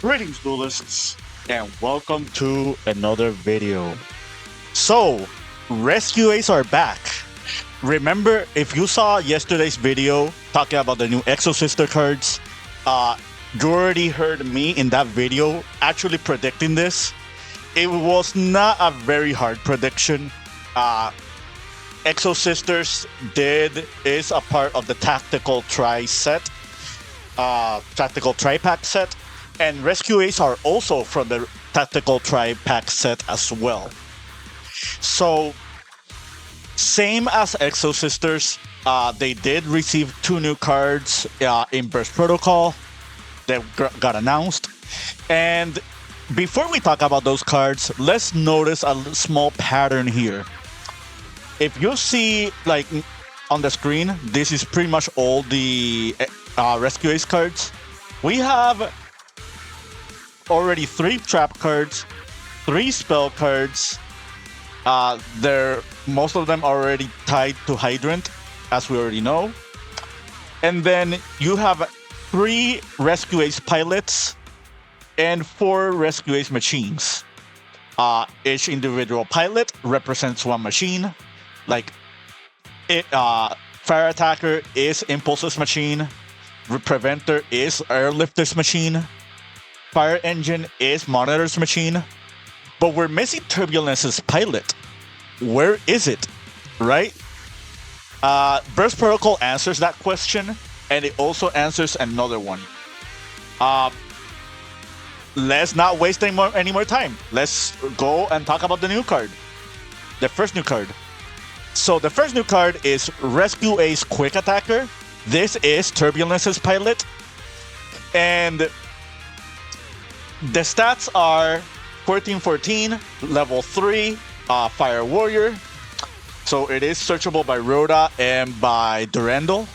Greetings, duelists, and welcome to another video. So, Rescuers are back. Remember, if you saw yesterday's video talking about the new Exosister cards, you already heard me in that video actually predicting this. It was not a very hard prediction. Exosisters is a part of the tactical tactical tri-pack set, and Rescuers are also from the tactical tri-pack set as well. So, same as Exosisters, they did receive 2 new cards in Burst Protocol that got announced. And before we talk about those cards, let's notice a small pattern here. If you see, like, on the screen, this is pretty much all the Rescue Ace cards. We have already 3 trap cards, 3 spell cards. Most of them are already tied to Hydrant, as we already know. And then you have 3 Rescue Ace pilots and 4 Rescue Ace machines. Each individual pilot represents 1 machine. Like, Fire Attacker is Impulse's machine. Preventer is Airlifter's machine. Fire Engine is Monitor's machine. But we're missing Turbulence's pilot. Where is it? Right? Burst Protocol answers that question, and it also answers another one. Let's not waste any more time. Let's go and talk about the new card. The first new card. So the first new card is Rescue Ace Quick Attacker. This is Turbulence's pilot. And the stats are 14-14, level 3, Fire Warrior. So it is searchable by Rhoda and by Durandal.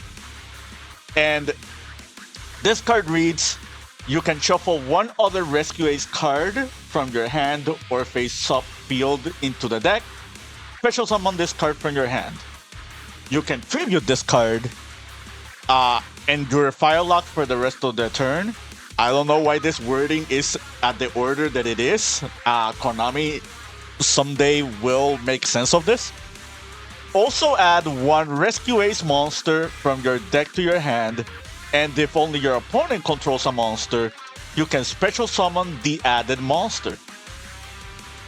And this card reads, you can shuffle 1 other Rescue Ace card from your hand or face-up field into the deck. Special summon this card from your hand. You can tribute this card, and you're fire locked for the rest of the turn. I don't know why this wording is at the order that it is. Konami someday will make sense of this. Also add 1 Rescue Ace monster from your deck to your hand, and if only your opponent controls a monster, you can special summon the added monster.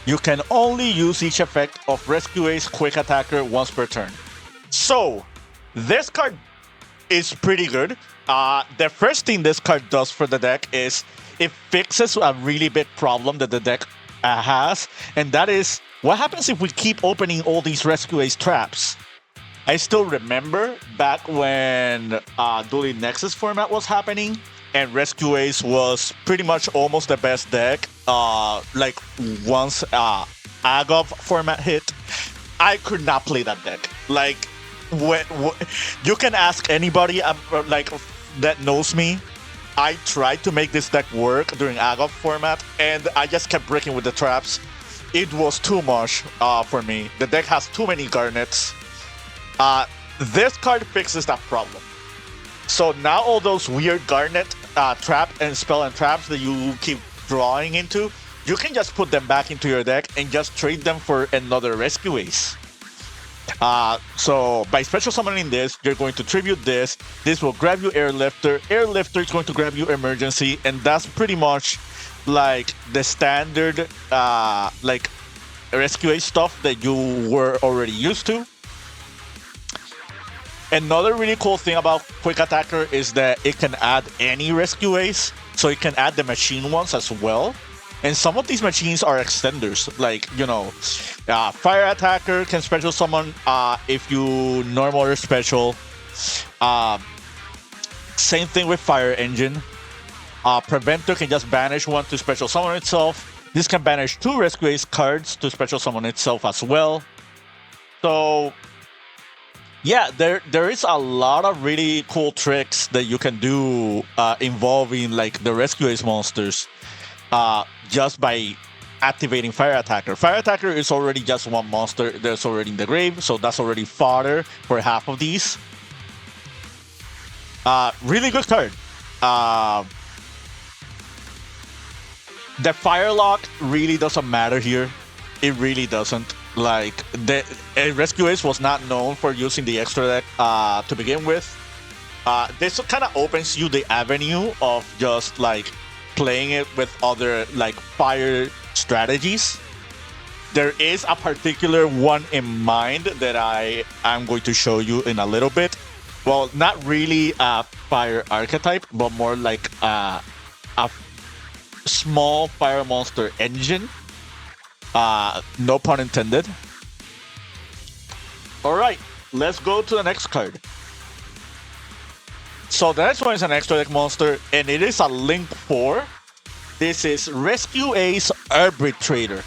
You can only use each effect of Rescue Ace Quick Attacker once per turn. So, this card is pretty good. The first thing this card does for the deck is it fixes a really big problem that the deck has, and that is what happens if we keep opening all these Rescue Ace traps. I still remember back when Dueling Nexus format was happening, and Rescue Ace was pretty much almost the best deck. Like, once Agov format hit, I could not play that deck. Like, you can ask anybody like that knows me. I tried to make this deck work during Agov format, and I just kept breaking with the traps. It was too much for me. The deck has too many Garnets. This card fixes that problem. So now all those weird Garnet trap and spell and traps that you keep drawing into, you can just put them back into your deck and just trade them for another Rescue Ace. So by special summoning this, you're going to tribute this. This will grab you Airlifter. Airlifter is going to grab you Emergency, and that's pretty much like the standard like Rescue Ace stuff that you were already used to. Another really cool thing about Quick Attacker is that it can add any Rescue Ace, so it can add the machine ones as well. And some of these machines are extenders, like, you know, Fire Attacker can special summon if you normal or special. Same thing with Fire Engine. Preventer can just banish 1 to special summon itself. This can banish 2 Rescue Ace cards to special summon itself as well. So yeah, there is a lot of really cool tricks that you can do involving like the Rescue Ace monsters just by activating Fire Attacker. Fire Attacker is already just 1 monster that's already in the grave, so that's already fodder for half of these. Really good card. The fire lock really doesn't matter here. It really doesn't. Like, the Rescue Ace was not known for using the extra deck to begin with. This kind of opens you the avenue of just like playing it with other like fire strategies. There is a particular one in mind that I'm going to show you in a little bit. Well, not really a fire archetype, but more like a small fire monster engine. No pun intended. Alright, let's go to the next card. So the next one is an extra deck monster, and it is a Link-4. This is Rescue Ace Arbitrator.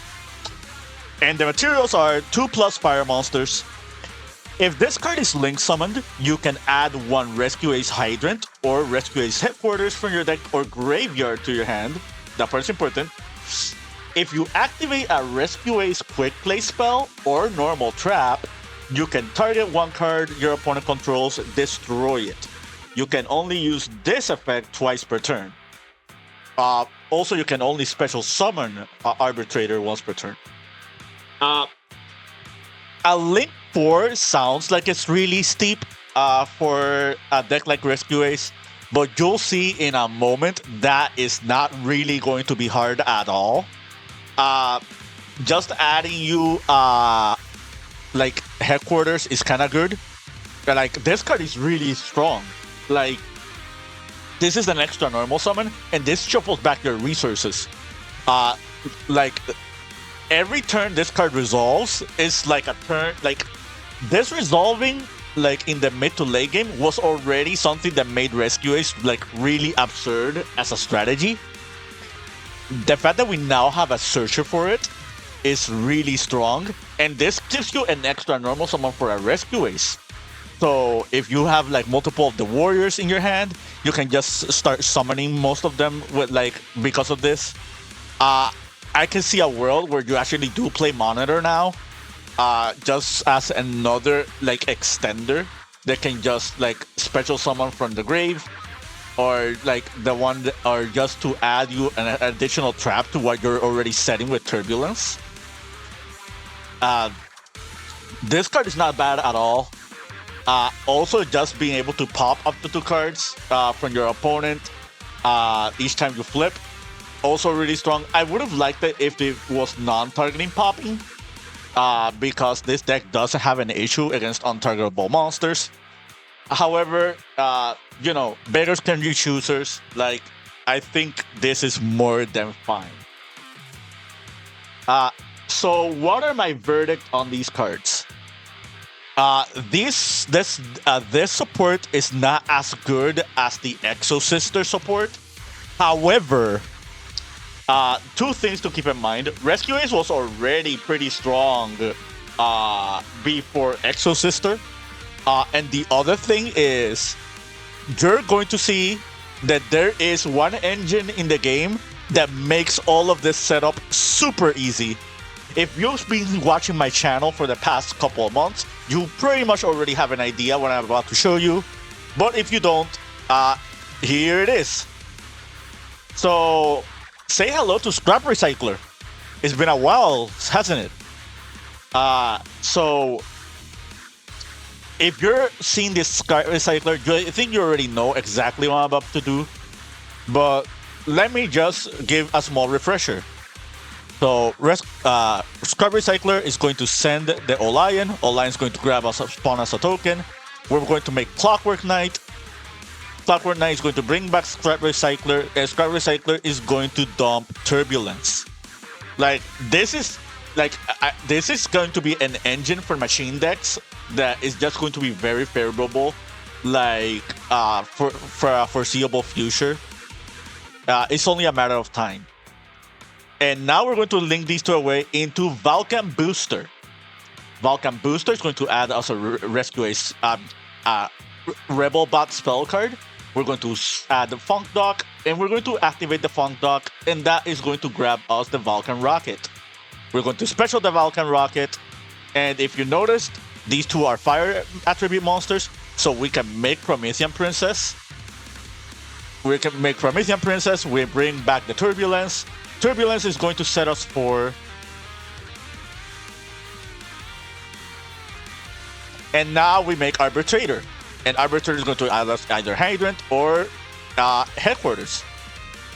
And the materials are 2+ fire monsters. If this card is Link summoned, you can add 1 Rescue Ace Hydrant or Rescue Ace Headquarters from your deck or graveyard to your hand. That part's important. If you activate a Rescue Ace Quick Play spell or normal trap, you can target 1 card your opponent controls, destroy it. You can only use this effect twice per turn. Also, you can only special summon Arbitrator once per turn. A Link-4 sounds like it's really steep for a deck like Rescue Ace, but you'll see in a moment that is not really going to be hard at all. Just adding you like Headquarters is kind of good. Like, this card is really strong. Like, this is an extra normal summon, and this shuffles back your resources. Like, every turn this card resolves is like a turn. Like, this resolving, like in the mid to late game, was already something that made Rescue Ace like really absurd as a strategy. The fact that we now have a searcher for it is really strong, and this gives you an extra normal summon for a Rescue Ace. So if you have like multiple of the warriors in your hand, you can just start summoning most of them with like because of this. I can see a world where you actually do play Manato now, just as another like extender that can just like special summon from the grave, or like the one that, or just to add you an additional trap to what you're already setting with Turbulence. This card is not bad at all. Also, just being able to pop up to 2 cards from your opponent each time you flip, also really strong. I would have liked it if it was non-targeting popping, because this deck doesn't have an issue against untargetable monsters. However, you know, beggars can be choosers. Like, I think this is more than fine. So what are my verdict on these cards? This support is not as good as the Exosister support. However, 2 things to keep in mind. Rescue Ace was already pretty strong before Exosister. And the other thing is, you're going to see that there is one engine in the game that makes all of this setup super easy. If you've been watching my channel for the past couple of months, you pretty much already have an idea what I'm about to show you. But if you don't, here it is. So, say hello to Scrap Recycler. It's been a while, hasn't it? So, if you're seeing this Scrap Recycler, I think you already know exactly what I'm about to do. But let me just give a small refresher. So, Scrap Recycler is going to send the Olion. Olion is going to grab us, spawn us a token. We're going to make Clockwork Knight. Clockwork Knight is going to bring back Scrap Recycler, and Scrap Recycler is going to dump Turbulence. Like, this is going to be an engine for machine decks that is just going to be very favorable, like for a foreseeable future. It's only a matter of time. And now we're going to link these 2 away into Vulcan Booster. Vulcan Booster is going to add us a Rescue Ace Rebel Bot spell card. We're going to add the Funk Dock, and we're going to activate the Funk Dock, and that is going to grab us the Vulcan Rocket. We're going to special the Vulcan Rocket, and if you noticed, these 2 are fire attribute monsters, so we can make Promethean Princess. We bring back the Turbulence Turbulence is going to set us for... And now we make Arbitrator. And Arbitrator is going to add us either Hydrant or Headquarters.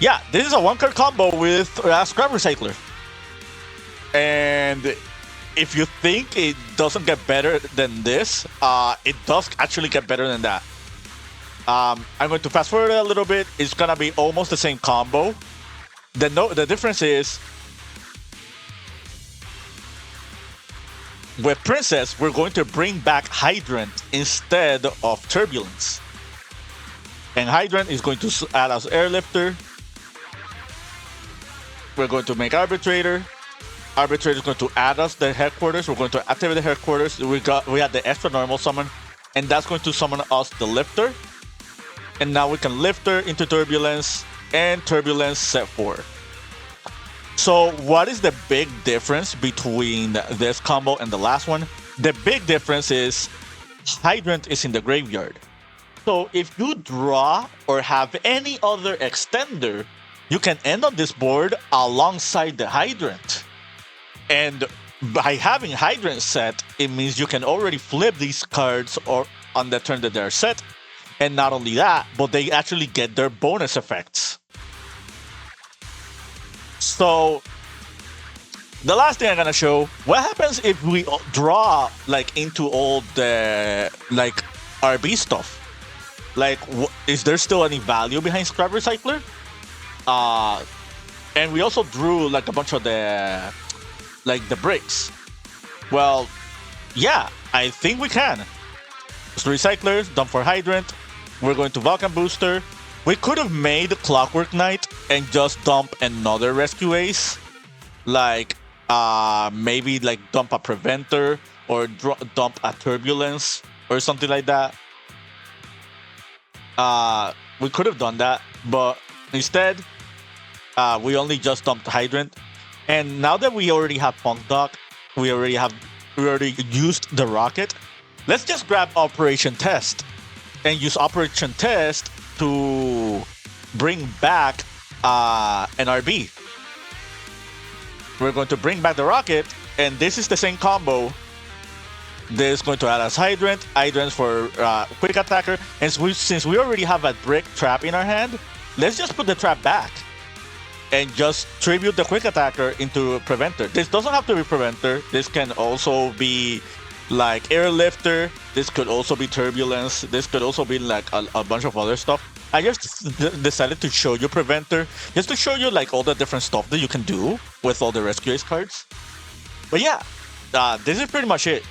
Yeah, this is a one-card combo with Scrap Recycler. And if you think it doesn't get better than this, it does actually get better than that. I'm going to fast forward a little bit. It's going to be almost the same combo. The difference is, with Princess, we're going to bring back Hydrant instead of Turbulence. And Hydrant is going to add us Airlifter. We're going to make Arbitrator. Arbitrator is going to add us the Headquarters. We're going to activate the Headquarters. We had the extra normal summon, and that's going to summon us the Lifter. And now we can Lifter into Turbulence, and Turbulence set 4. So what is the big difference between this combo and the last one? The big difference is Hydrant is in the graveyard. So if you draw or have any other extender, you can end on this board alongside the Hydrant. And by having Hydrant set, it means you can already flip these cards or on the turn that they're set. And not only that, but they actually get their bonus effects. So the last thing I'm gonna show, what happens if we draw like into all the like RB stuff? Like, is there still any value behind Scrap Recycler? And we also drew like a bunch of the bricks. Well, yeah, I think we can. So Recyclers, dump for Hydrant. We're going to Vulcan Booster. We could have made Clockwork Knight and just dump another Rescue Ace. Like, maybe like dump a Preventer or dump a Turbulence or something like that. We could have done that, but instead, we only just dumped Hydrant. And now that we already have Funk Dock, we already used the Rocket. Let's just grab Operation Test and use Operation Test to bring back an RB. We're going to bring back the Rocket, and this is the same combo. This is going to add us Hydrant for Quick Attacker, and since we already have a Brick Trap in our hand, let's just put the trap back and just tribute the Quick Attacker into Preventer. This doesn't have to be Preventer. This can also be like Airlifter. This could also be Turbulence. This could also be like a bunch of other stuff. I just decided to show you Preventer, just to show you like all the different stuff that you can do with all the Rescue Ace cards. But yeah, this is pretty much it.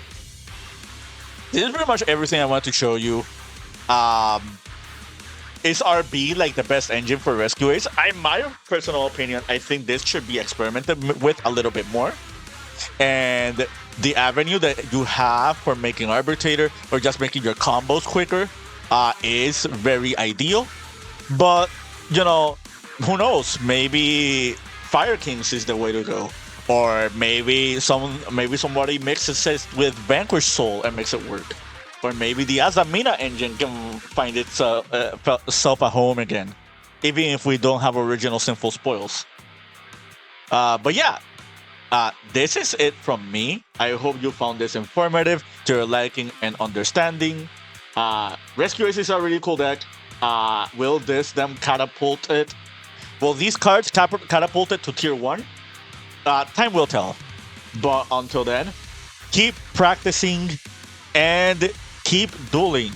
This is pretty much everything I want to show you. Is RB like the best engine for Rescue Ace? In my personal opinion, I think this should be experimented with a little bit more. And the avenue that you have for making Arbitrator or just making your combos quicker is very ideal. But, you know, who knows? Maybe Fire Kings is the way to go. Or maybe somebody mixes it with Vanquish Soul and makes it work. Or maybe the Azamina engine can find itself a home again, even if we don't have original Sinful Spoils. But yeah, this is it from me. I hope you found this informative to your liking and understanding. Rescue Ace is a really cool deck. Will them catapult it? Will these cards catapult it to tier 1? Time will tell. But until then, keep practicing and keep dueling.